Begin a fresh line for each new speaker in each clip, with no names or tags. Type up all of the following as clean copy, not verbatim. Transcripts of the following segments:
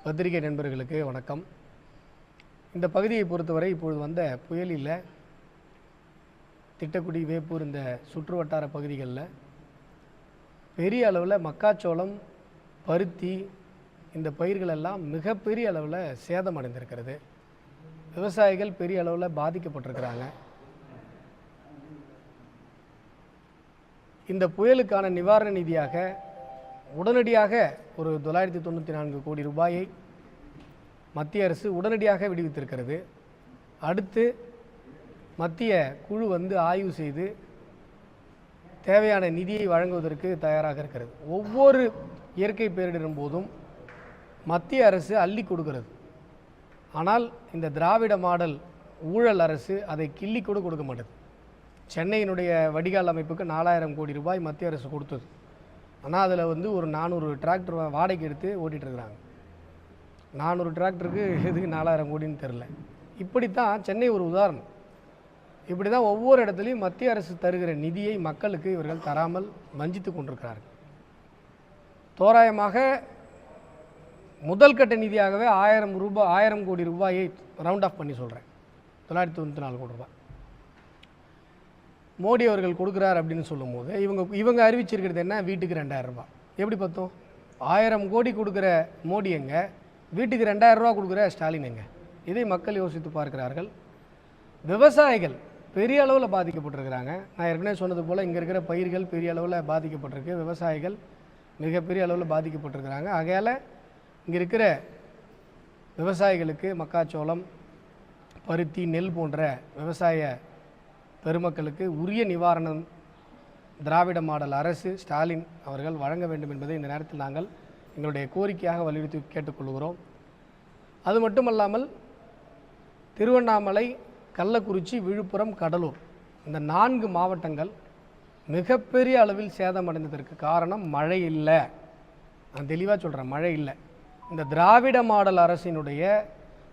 பத்திரிகை நண்பர்களுக்கு வணக்கம். இந்த பகுதியை பொறுத்தவரை இப்பொழுது வந்த புயலில் திட்டக்குடி, வேப்பூர் இந்த சுற்றுவட்டார பகுதிகளில் பெரிய அளவில் மக்காச்சோளம், பருத்தி இந்த பயிர்கள் எல்லாம் மிகப்பெரிய அளவில் சேதம் அடைந்திருக்கிறது. விவசாயிகள் பெரிய அளவில் பாதிக்கப்பட்டிருக்கிறாங்க. இந்த புயலுக்கான நிவாரண நிதியாக உடனடியாக ஒரு 994 கோடி ரூபாயை மத்திய அரசு உடனடியாக விடுவித்திருக்கிறது. அடுத்து மத்திய குழு ஆய்வு செய்து தேவையான நிதியை வழங்குவதற்கு தயாராக இருக்கிறது. ஒவ்வொரு இயற்கை பேரிடரும் போதும் மத்திய அரசு அள்ளி கொடுக்கிறது. ஆனால் இந்த திராவிட மாடல் ஊழல் அரசு அதை கிள்ளி கூட கொடுக்க மாட்டேது. சென்னையினுடைய வடிகால் அமைப்புக்கு 4000 கோடி ரூபாய் மத்திய அரசு கொடுத்தது. ஆனால் அதில் ஒரு 400 டிராக்டர் வாடகைக்கு எடுத்து ஓட்டிகிட்ருக்குறாங்க. 400 டிராக்டருக்கு எதுக்கு 4000 கோடின்னு தெரில. இப்படித்தான் சென்னை ஒரு உதாரணம். இப்படி தான் ஒவ்வொரு இடத்துலையும் மத்திய அரசு தருகிற நிதியை மக்களுக்கு இவர்கள் தராமல் வஞ்சித்து கொண்டிருக்கிறார்கள். தோராயமாக முதல் கட்ட நிதியாகவே 1000 கோடி ரூபாயை ரவுண்ட் ஆஃப் பண்ணி சொல்கிறேன், 994 கோடி ரூபாய் மோடி அவர்கள் கொடுக்குறார் அப்படின்னு சொல்லும் போது இவங்க அறிவிச்சிருக்கிறது என்ன, வீட்டுக்கு 2000 ரூபா. எப்படி பார்த்தோம்? 1000 கோடி கொடுக்குற மோடி எங்க, வீட்டுக்கு 2000 ரூபா கொடுக்குற ஸ்டாலின் எங்க? இதை மக்கள் யோசித்து பார்க்கிறார்கள். விவசாயிகள் பெரிய அளவில் பாதிக்கப்பட்டிருக்கிறாங்க. நான் ஏற்கனவே சொன்னது போல் இங்கே இருக்கிற பயிர்கள் பெரிய அளவில் பாதிக்கப்பட்டிருக்கு. விவசாயிகள் மிகப்பெரிய அளவில் பாதிக்கப்பட்டிருக்கிறாங்க. ஆகையால் இங்கே இருக்கிற விவசாயிகளுக்கு மக்காச்சோளம், பருத்தி, நெல் போன்ற விவசாய பெருமக்களுக்கு உரிய நிவாரணம் திராவிட மாடல் அரசு ஸ்டாலின் அவர்கள் வழங்க வேண்டும் என்பதை இந்த நேரத்தில் நாங்கள் எங்களுடைய கோரிக்கையாக வலியுறுத்தி கேட்டுக்கொள்கிறோம். அது மட்டுமல்லாமல் திருவண்ணாமலை, கள்ளக்குறிச்சி, விழுப்புரம், கடலூர் இந்த 4 மாவட்டங்கள் மிகப்பெரிய அளவில் சேதமடைந்ததற்கு காரணம் மழை இல்லை. நான் தெளிவாக சொல்கிறேன், மழை இல்லை. இந்த திராவிட மாடல் அரசினுடைய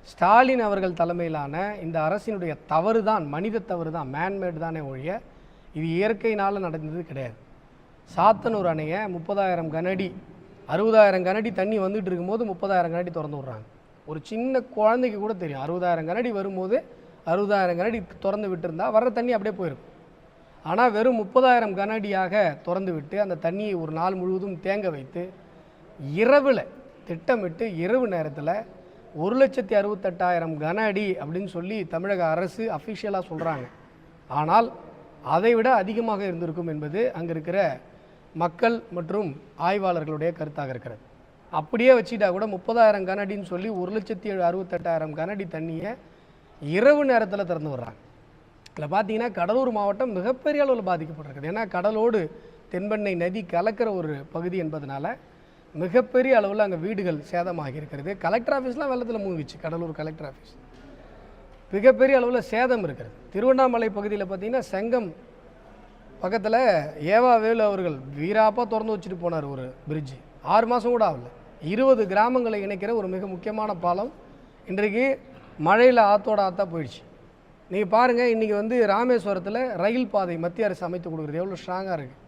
ஸ்டாலின் அவர்கள் தலைமையிலான இந்த அரசினுடைய தவறு தான், மனித தவறு தான், மேன்மேடு தானே ஒழிய இது இயற்கையினால் நடந்தது கிடையாது. சாத்தனூர் அணையை 30,000 கனஅடி 60,000 கனஅடி தண்ணி வந்துட்டு இருக்கும்போது 30,000 கனஅடி திறந்து விட்றாங்க. ஒரு சின்ன குழந்தைக்கு கூட தெரியும் 60,000 கனஅடி வரும்போது 60,000 கனஅடி திறந்து விட்டுருந்தா வர்ற தண்ணி அப்படியே போயிருக்கும். ஆனால் வெறும் 30,000 கனஅடியாக திறந்து விட்டு அந்த தண்ணியை ஒரு நாள் முழுவதும் தேங்க வைத்து இரவில் திட்டமிட்டு இரவு நேரத்தில் 1,68,000 கன அடி அப்படின்னு சொல்லி தமிழக அரசு அஃபிஷியலாக சொல்கிறாங்க. ஆனால் அதை விட அதிகமாக இருந்திருக்கும் என்பது அங்கே இருக்கிற மக்கள் மற்றும் ஆய்வாளர்களுடைய கருத்தாக இருக்கிறது. அப்படியே வச்சுட்டா கூட 30,000 கன அடின்னு சொல்லி 1,68,000 கன அடி தண்ணியை இரவு நேரத்தில் திறந்து விடுறாங்க. இதில் பார்த்தீங்கன்னா கடலூர் மாவட்டம் மிகப்பெரிய அளவில் பாதிக்கப்பட்டிருக்குது. ஏன்னா கடலோடு தென்பெண்ணை நதி கலக்கிற ஒரு பகுதி என்பதனால மிகப்பெரிய அளவில் அங்கே வீடுகள் சேதமாகி இருக்கிறது. கலெக்டர் ஆஃபீஸ்லாம் வெள்ளத்தில் மூழ்கிச்சு. கடலூர் கலெக்டர் ஆஃபீஸ் மிகப்பெரிய அளவில் சேதம் இருக்கிறது. திருவண்ணாமலை பகுதியில் பார்த்திங்கன்னா செங்கம் பக்கத்தில் ஏவா வேலு அவர்கள் வீராப்பாக திறந்து வச்சுட்டு போனார் ஒரு பிரிட்ஜு. 6 மாதம் கூட ஆகல. 20 கிராமங்களை இணைக்கிற ஒரு மிக முக்கியமான பாலம் இன்றைக்கு மழையில் ஆற்றோட ஆற்றா போயிடுச்சு. நீங்கள் பாருங்கள், இன்றைக்கி ராமேஸ்வரத்தில் ரயில் பாதை மத்திய அரசு அமைத்து கொடுக்குறது எவ்வளோ ஸ்ட்ராங்காக இருக்குது.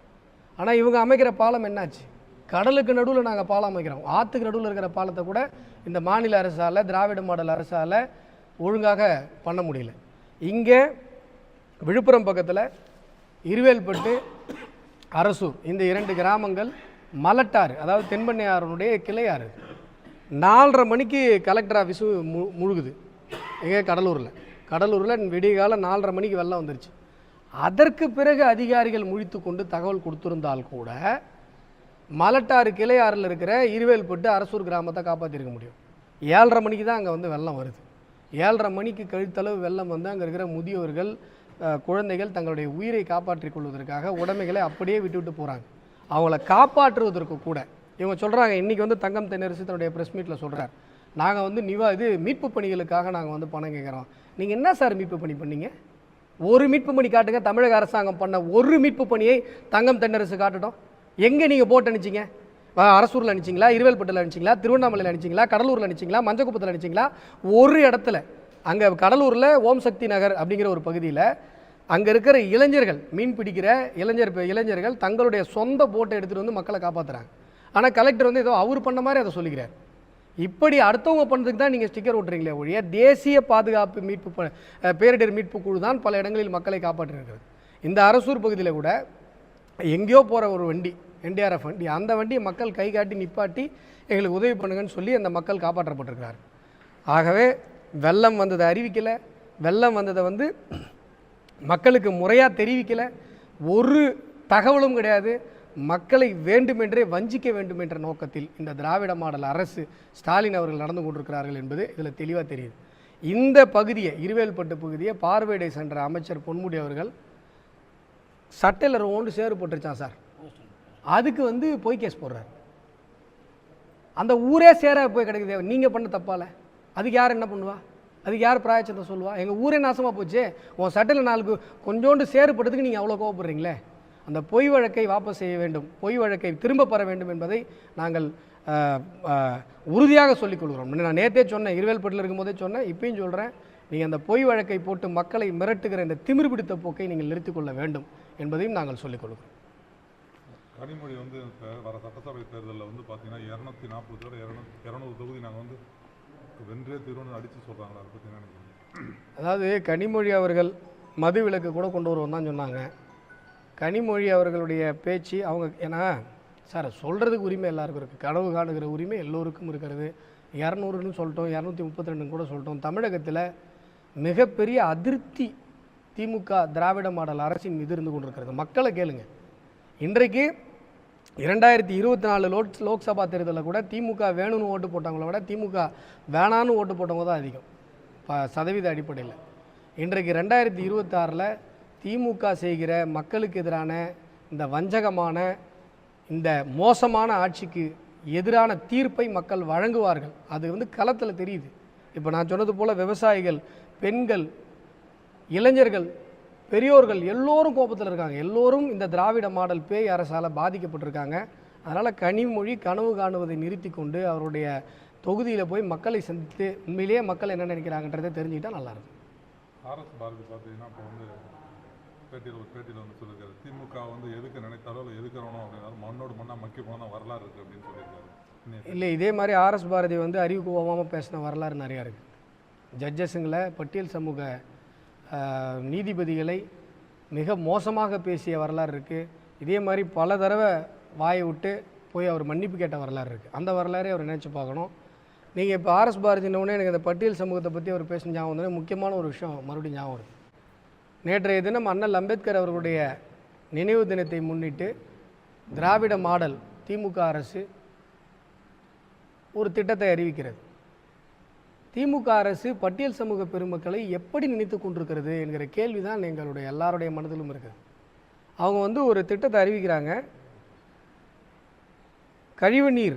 ஆனால் இவங்க அமைக்கிற பாலம் என்னாச்சு? கடலுக்கு நடுவில் நாங்கள் பாலம் அமைக்கிறோம். ஆற்றுக்கு நடுவில் இருக்கிற பாலத்தை கூட இந்த மாநில அரசால், திராவிட மாடல் அரசால் ஒழுங்காக பண்ண முடியல. இங்கே விழுப்புரம் பக்கத்தில் இருவேல்பட்டு, அரசூர் இந்த 2 கிராமங்கள் மலட்டாறு, அதாவது தென்பெண்ணையாறுடைய கிளையாறு 4:30 மணிக்கு கலெக்டர் ஆஃபீஸு முழுகுது. எங்கே? கடலூரில் விடிய காலம் 4:30 மணிக்கு வெள்ளம் வந்துருச்சு. அதற்கு பிறகு அதிகாரிகள் முழித்து கொண்டு தகவல் கொடுத்துருந்தால் கூட மலட்டாறு கிளையாறில் இருக்கிற இருவேல்பட்டு, அரசூர் கிராமத்தை காப்பாற்றிருக்க முடியும். 7:30 மணிக்கு தான் அங்கே வெள்ளம் வருது. 7:30 மணிக்கு கழித்தளவு வெள்ளம் அங்கே இருக்கிற முதியவர்கள், குழந்தைகள் தங்களுடைய உயிரை காப்பாற்றிக் கொள்வதற்காக உடைமைகளை அப்படியே விட்டுவிட்டு போகிறாங்க. அவங்கள காப்பாற்றுவதற்கு கூட இவங்க சொல்கிறாங்க. இன்றைக்கி தங்கம் தென்னரசு தன்னுடைய ப்ரெஸ் மீட்டில் சொல்கிறார், நாங்கள் மீட்பு பணிகளுக்காக நாங்கள் பணம் கேட்குறோம். நீங்கள் என்ன சார் மீட்பு பணி பண்ணீங்க? ஒரு மீட்பு பணி காட்டுங்க. தமிழக அரசாங்கம் பண்ண ஒரு மீட்பு பணியை தங்கம் தென்னரசு காட்டட்டும். எங்கே நீங்கள் போட்டு அனுப்பிச்சிங்க? அரசூரில் அனுப்பிச்சிங்களா, இருவேல்பட்டில் அனுப்பிச்சிங்களா, திருவண்ணாமலையில் அனுப்பிச்சிங்களா, கடலூரில் அனுப்பிச்சிங்களா, மஞ்சக்குப்பத்தில் அனுப்பிச்சிங்களா? ஒரு இடத்துல அங்கே கடலூரில் ஓம் சக்தி நகர் அப்படிங்கிற ஒரு பகுதியில் அங்கே இருக்கிற இளைஞர்கள், மீன் பிடிக்கிற இளைஞர்கள் தங்களுடைய சொந்த போட்டை எடுத்துகிட்டு மக்களை காப்பாற்றுறாங்க. ஆனால் கலெக்டர் ஏதோ அவர் பண்ண மாதிரி அதை சொல்லிக்கிறார். இப்படி அடுத்தவங்க பண்ணுறதுக்கு தான் நீங்கள் ஸ்டிக்கர் ஓட்டுறீங்களே ஒழிய தேசிய பாதுகாப்பு மீட்பு பேரிடர் மீட்பு குழு தான் பல இடங்களில் மக்களை காப்பாற்றிருக்கிறது. இந்த அரசூர் பகுதியில் கூட எங்கேயோ போகிற ஒரு வண்டி, என்டிஆர்எஃப் வண்டி, அந்த வண்டியை மக்கள் கை காட்டி நிப்பாட்டி எங்களுக்கு உதவி பண்ணுங்கன்னு சொல்லி அந்த மக்கள் காப்பாற்றப்பட்டிருக்கிறார். ஆகவே வெள்ளம் வந்ததை அறிவிக்கலை, வெள்ளம் வந்ததை மக்களுக்கு முறையாக தெரிவிக்கலை, ஒரு தகவலும் கிடையாது. மக்களை வேண்டுமென்றே வஞ்சிக்க வேண்டும் என்ற நோக்கத்தில் இந்த திராவிட மாடல் அரசு ஸ்டாலின் அவர்கள் நடந்து கொண்டிருக்கிறார்கள் என்பது இதில் தெளிவாக தெரியுது. இந்த பகுதியை, இருவேல்பட்டு பகுதியை பார்வையிட சென்ற அமைச்சர் பொன்முடி அவர்கள் சட்டையில் ரோண்டு சேறு போட்டுருச்சான் சார், அதுக்கு பொய் கேஸ் போடுறாரு. அந்த ஊரே சேர போய் கிடைக்குது, நீங்கள் பண்ண தப்பால அதுக்கு யார் என்ன பண்ணுவா? அதுக்கு யார் பிராயச்சத்தை சொல்லுவா? எங்கள் ஊரே நாசமாக போச்சு, உன் சட்டையில் நாளுக்கு கொஞ்சோண்டு சேறு போட்டதுக்கு நீங்கள் அவ்வளோ கோவப்படுறீங்களே. அந்த பொய் வழக்கை வாபஸ் செய்ய வேண்டும், பொய் வழக்கை திரும்ப பெற வேண்டும் என்பதை நாங்கள் உறுதியாக சொல்லிக் கொள்கிறோம். நான் நேற்றே சொன்னேன், இருவேல்பட்டில் இருக்கும்போதே சொன்னேன், இப்பயும் சொல்கிறேன், நீங்கள் அந்த பொய் வழக்கை போட்டு மக்களை மிரட்டுகிற இந்த திமிர் பிடித்த போக்கை நீங்கள் நிறுத்திக் கொள்ள வேண்டும் என்பதையும் நாங்கள் சொல்லிக் கொள்கிறோம்.
கனிமொழி வர சட்டசபை தேர்தலில் பார்த்தீங்கன்னா 240 200 தொகுதி நாங்கள் வென்றே திருவண்ணு அடித்து சொல்கிறாங்களா, அதை பற்றி என்ன நினைக்கிறீங்க?
அதாவது கனிமொழி அவர்கள் மது விலக்கு கூட கொண்டு வருவோம் தான் சொன்னாங்க. கனிமொழி அவர்களுடைய பேச்சு அவங்க, ஏன்னா சார் சொல்கிறதுக்கு உரிமை எல்லாருக்கும் இருக்குது, கனவு காணுகிற உரிமை எல்லோருக்கும் இருக்கிறது. 200ன்னு சொல்லிட்டோம், 232 கூட சொல்லிட்டோம். தமிழகத்தில் மிகப்பெரிய அதிருப்தி திமுக திராவிட மாடல் அரசின் மீது இருந்து கொண்டிருக்கிறது. மக்களை கேளுங்க. இன்றைக்கு 2024 லோக்சபா தேர்தலில் கூட திமுக வேணும்னு ஓட்டு போட்டவங்கள விட திமுக வேணான்னு ஓட்டு போட்டவங்க தான் அதிகம் சதவீத அடிப்படையில். இன்றைக்கு 2026 திமுக செய்கிற மக்களுக்கு எதிரான இந்த வஞ்சகமான இந்த மோசமான ஆட்சிக்கு எதிரான தீர்ப்பை மக்கள் வழங்குவார்கள். அது களத்தில் தெரியுது. இப்போ நான் சொன்னது போல் விவசாயிகள், பெண்கள், இளைஞர்கள், பெரியோர்கள் எல்லோரும் கோபத்தில் இருக்காங்க. எல்லோரும் இந்த திராவிட மாடல் பேய் அரசால் பாதிக்கப்பட்டிருக்காங்க. அதனால் கனிமொழி கனவு காணுவதை நிறுத்தி கொண்டு அவருடைய தொகுதியில் போய் மக்களை சந்தித்து உண்மையிலேயே மக்கள் என்ன நினைக்கிறாங்கன்றதை தெரிஞ்சுக்கிட்டால் நல்லாயிருக்கும்.
ஆர்எஸ் பாரதி பார்த்தீங்கன்னா இப்போ பேட்டியில் சொல்லியிருக்காரு, திமுக எதுக்கு நினைத்தாலும் இல்லை எதுக்கிறோம் அப்படின்னா மண்ணோடு மண்ணாக மக்கி போனால் வரலாறு இருக்குது அப்படின்னு சொல்லியிருக்காரு.
இல்லை, இதே மாதிரி ஆர்எஸ் பாரதி அறிவுக்கு போகாமல் பேசின வரலாறு நிறையா இருக்குது. ஜட்ஜஸுங்களை, பட்டியல் சமூக நீதிபதிகளை மிக மோசமாக பேசிய வரலாறு இருக்குது. இதே மாதிரி பல தடவை வாயை விட்டு போய் அவர் மன்னிப்பு கேட்ட வரலாறு இருக்குது. அந்த வரலாறே அவர் நினச்சி பார்க்கணும். நீங்கள் இப்போ ஆர்எஸ் பாரதினோடனே எனக்கு அந்த பட்டியல் சமூகத்தை பற்றி அவர் பேச ஞாபகம் வந்தோடனே முக்கியமான ஒரு விஷயம் மறுபடியும் ஞாபகம் வருது. நேற்றைய தினம் அண்ணல் அம்பேத்கர் அவர்களுடைய நினைவு தினத்தை முன்னிட்டு திராவிட மாடல் திமுக அரசு ஒரு திட்டத்தை அறிவிக்கிறது. திமுக அரசு பட்டியல் சமூக பெருமக்களை எப்படி நினைத்து கொண்டிருக்கிறது என்கிற கேள்வி தான் எங்களுடைய எல்லாருடைய மனதிலும் இருக்குது. அவங்க ஒரு திட்டத்தை அறிவிக்கிறாங்க. கழிவுநீர்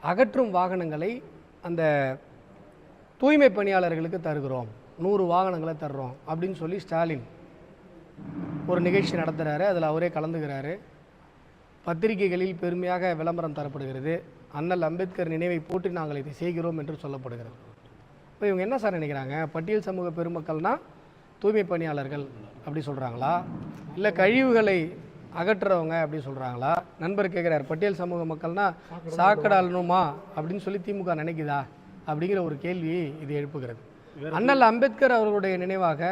அகற்றும் வாகனங்களை அந்த தூய்மை பணியாளர்களுக்கு தருகிறோம், 100 வாகனங்களை தர்றோம் அப்படின்னு சொல்லி ஸ்டாலின் ஒரு நிகழ்ச்சி நடத்துகிறாரு. அதில் அவரே கலந்துக்கிறாரு. பத்திரிகைகளில் பெருமையாக விளம்பரம் தரப்படுகிறது. அண்ணல் அம்பேத்கர் நினைவை போட்டு நாங்கள் இதை செய்கிறோம் என்று சொல்லப்படுகிறது. இப்போ இவங்க என்ன சார் நினைக்கிறாங்க? பட்டியல் சமூக பெருமக்கள்னால் தூய்மை பணியாளர்கள் அப்படி சொல்கிறாங்களா, இல்லை கழிவுகளை அகற்றுறவங்க அப்படி சொல்கிறாங்களா? நண்பர் கேட்குறார், பட்டியல் சமூக மக்கள்னால் சாக்கடாளணுமா அப்படின்னு சொல்லி திமுக நினைக்குதா அப்படிங்கிற ஒரு கேள்வி இது எழுப்புகிறது. அண்ணல் அம்பேத்கர் அவர்களுடைய நினைவாக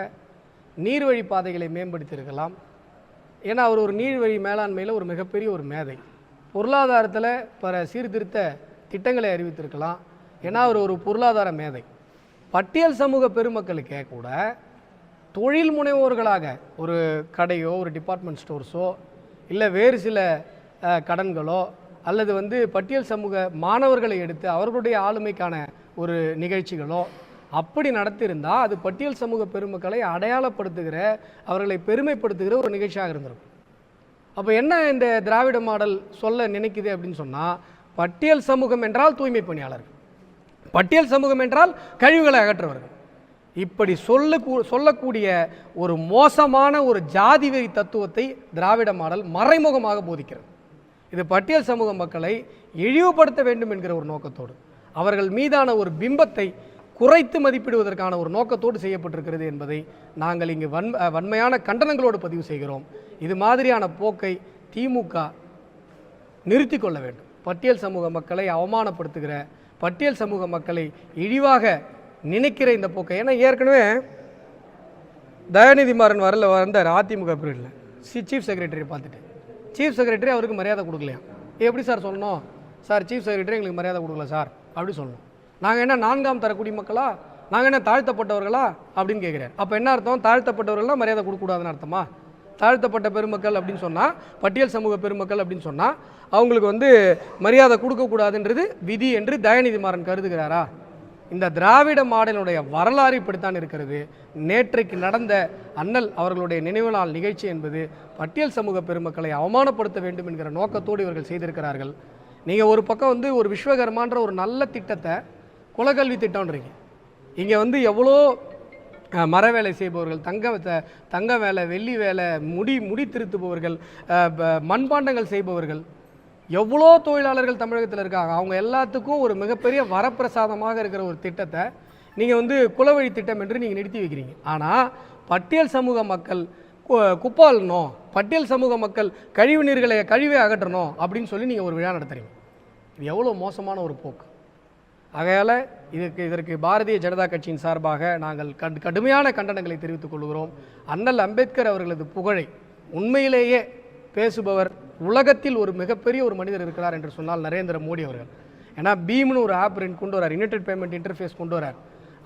நீர்வழி பாதைகளை மேம்படுத்தியிருக்கலாம். ஏன்னா அவர் ஒரு நீர்வழி மேலாண்மையில் ஒரு மிகப்பெரிய ஒரு மேதை. பொருளாதாரத்தில் பல சீர்திருத்த திட்டங்களை அறிவித்திருக்கலாம். ஏன்னா அவர் ஒரு பொருளாதார மேதை. பட்டியல் சமூக பெருமக்களுக்கே கூட தொழில் முனைவோர்களாக ஒரு கடையோ ஒரு டிபார்ட்மெண்ட் ஸ்டோர்ஸோ இல்லை வேறு சில கடன்களோ அல்லது பட்டியல் சமூக மாணவர்களை எடுத்து அவர்களுடைய ஆளுமைக்கான ஒரு நிகழ்ச்சிகளோ அப்படி நடத்தியிருந்தால் அது பட்டியல் சமூக பெருமக்களை அடையாளப்படுத்துகிற, அவர்களை பெருமைப்படுத்துகிற ஒரு நிகழ்ச்சியாக இருந்திருக்கும். அப்போ என்ன இந்த திராவிட மாடல் சொல்ல நினைக்குது அப்படின்னு சொன்னால், பட்டியல் சமூகம் என்றால் தூய்மை பணியாளர்கள், பட்டியல் சமூகம் என்றால் கழிவுகளை அகற்றுவர்கள், இப்படி சொல்லக்கூடிய ஒரு மோசமான ஒரு ஜாதி வெறி தத்துவத்தை திராவிட மாடல் மறைமுகமாக போதிக்கிறது. இது பட்டியல் சமூக மக்களை இழிவுபடுத்த வேண்டும் என்கிற ஒரு நோக்கத்தோடு, அவர்கள் மீதான ஒரு பிம்பத்தை குறைத்து மதிப்பிடுவதற்கான ஒரு நோக்கத்தோடு செய்யப்பட்டிருக்கிறது என்பதை நாங்கள் இங்கு வன்மையான கண்டனங்களோடு பதிவு செய்கிறோம். இது மாதிரியான போக்கை திமுக நிறுத்தி கொள்ள வேண்டும். பட்டியல் சமூக மக்களை அவமானப்படுத்துகிற, பட்டியல் சமூக மக்களை இழிவாக நினைக்கிற இந்த போக்கை, ஏன்னா ஏற்கனவே தயாநிதி மாறன் வந்தார் அதிமுக பீரியடில் சீஃப் செக்ரட்டரி பார்த்துட்டு, சீஃப் செக்ரட்டரி அவருக்கு மரியாதை கொடுக்கலையா? எப்படி சார் சொல்லணும்? சார் சீஃப் செக்ரட்டரி எங்களுக்கு மரியாதை கொடுக்கல சார் அப்படி சொல்லணும். நாங்கள் என்ன 4ஆம் தர குடிமக்களா, நாங்கள் என்ன தாழ்த்தப்பட்டவர்களா அப்படின்னு கேட்குறாரு. அப்போ என்ன அர்த்தம்? தாழ்த்தப்பட்டவர்கள்லாம் மரியாதை கொடுக்கக்கூடாதுன்னு அர்த்தமா? தாழ்த்தப்பட்ட பெருமக்கள் அப்படின்னு சொன்னால், பட்டியல் சமூக பெருமக்கள் அப்படின்னு சொன்னால் அவங்களுக்கு மரியாதை கொடுக்கக்கூடாதுன்றது விதி என்று தயாநிதி மாறன் கருதுகிறாரா? இந்த திராவிட மாடலுடைய வரலாறு இப்படித்தான் இருக்கிறது. நேற்றைக்கு நடந்த அண்ணல் அவர்களுடைய நினைவு நாள் நிகழ்ச்சி என்பது பட்டியல் சமூக பெருமக்களை அவமானப்படுத்த வேண்டும் என்கிற நோக்கத்தோடு இவர்கள் செய்திருக்கிறார்கள். நீங்கள் ஒரு பக்கம் ஒரு விஸ்வகர்மான்ற ஒரு நல்ல திட்டத்தை குலக்கல்வி திட்டம்ன்றீங்க. இங்கே எவ்வளோ மர வேலை செய்பவர்கள், தங்க வேலை, வெள்ளி வேலை, முடி திருத்துபவர்கள், மண்பாண்டங்கள் செய்பவர்கள், எவ்வளோ தொழிலாளர்கள் தமிழகத்தில் இருக்காங்க. அவங்க எல்லாத்துக்கும் ஒரு மிகப்பெரிய வரப்பிரசாதமாக இருக்கிற ஒரு திட்டத்தை நீங்கள் குலவழி திட்டம் என்று நீங்கள் நிறுத்தி வைக்கிறீங்க. ஆனால் பட்டியல் சமூக மக்கள் குப்பாளணும், பட்டியல் சமூக மக்கள் கழிவை அகற்றணும் அப்படின்னு சொல்லி நீங்கள் ஒரு விழா நடத்துறீங்க. இது எவ்வளோ மோசமான ஒரு போக்கு. ஆகையால் இதற்கு பாரதிய ஜனதா கட்சியின் சார்பாக நாங்கள் கடுமையான கண்டனங்களை தெரிவித்துக் கொள்கிறோம். அண்ணல் அம்பேத்கர் அவர்களது புகழை உண்மையிலேயே பேசுபவர் உலகத்தில் ஒரு மிகப்பெரிய ஒரு மனிதர் இருக்கிறார் என்று சொன்னால் நரேந்திர மோடி அவர்கள். ஏன்னா பீம்னு ஒரு ஆப் கொண்டு வரார், யுனைடெட் பேமெண்ட் இன்டர்ஃபேஸ் கொண்டு வரார்.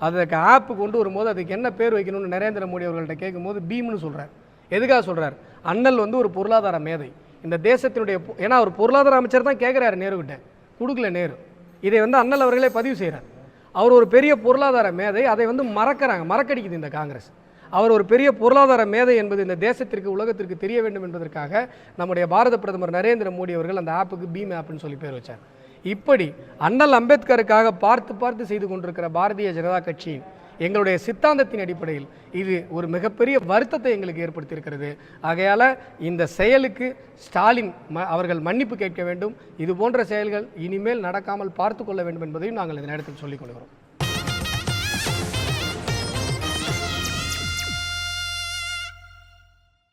அதுக்கு ஆப்பு கொண்டு வரும்போது அதுக்கு என்ன பேர் வைக்கணும்னு நரேந்திர மோடி அவர்கள்ட்ட கேட்கும்போது பீம்னு சொல்கிறார். எதுக்காக சொல்கிறார்? அண்ணல் ஒரு பொருளாதார மேதை, இந்த தேசத்தினுடைய, ஏன்னா அவர் பொருளாதார அமைச்சர் தான் கேட்குறாரு நேருகிட்ட, கொடுக்கல நேரு. இதை அண்ணல் அவர்களே பதிவு செய்கிறார். அவர் ஒரு பெரிய பொருளாதார மேதை, அதை மறக்கடிக்குது இந்த காங்கிரஸ். அவர் ஒரு பெரிய பொருளாதார மேதை என்பது இந்த தேசத்திற்கு, உலகத்திற்கு தெரிய வேண்டும் என்பதற்காக நம்முடைய பாரத பிரதமர் நரேந்திர மோடி அவர்கள் அந்த ஆப்புக்கு பீம் ஆப்னு சொல்லி பேர் வச்சார். இப்படி அண்ணல் அம்பேத்கருக்காக பார்த்து செய்து கொண்டிருக்கிற பாரதிய ஜனதா கட்சியின் எங்களுடைய சித்தாந்தத்தின் அடிப்படையில் இது ஒரு மிகப்பெரிய வருத்தத்தை எங்களுக்கு ஏற்படுத்தியிருக்கிறது. ஆகையால் இந்த செயலுக்கு ஸ்டாலின் அவர்கள் மன்னிப்பு கேட்க வேண்டும். இது போன்ற செயல்கள் இனிமேல் நடக்காமல் பார்த்து கொள்ள வேண்டும் என்பதையும் நாங்கள் இந்த நேரத்தில் சொல்லிக் கொள்கிறோம்.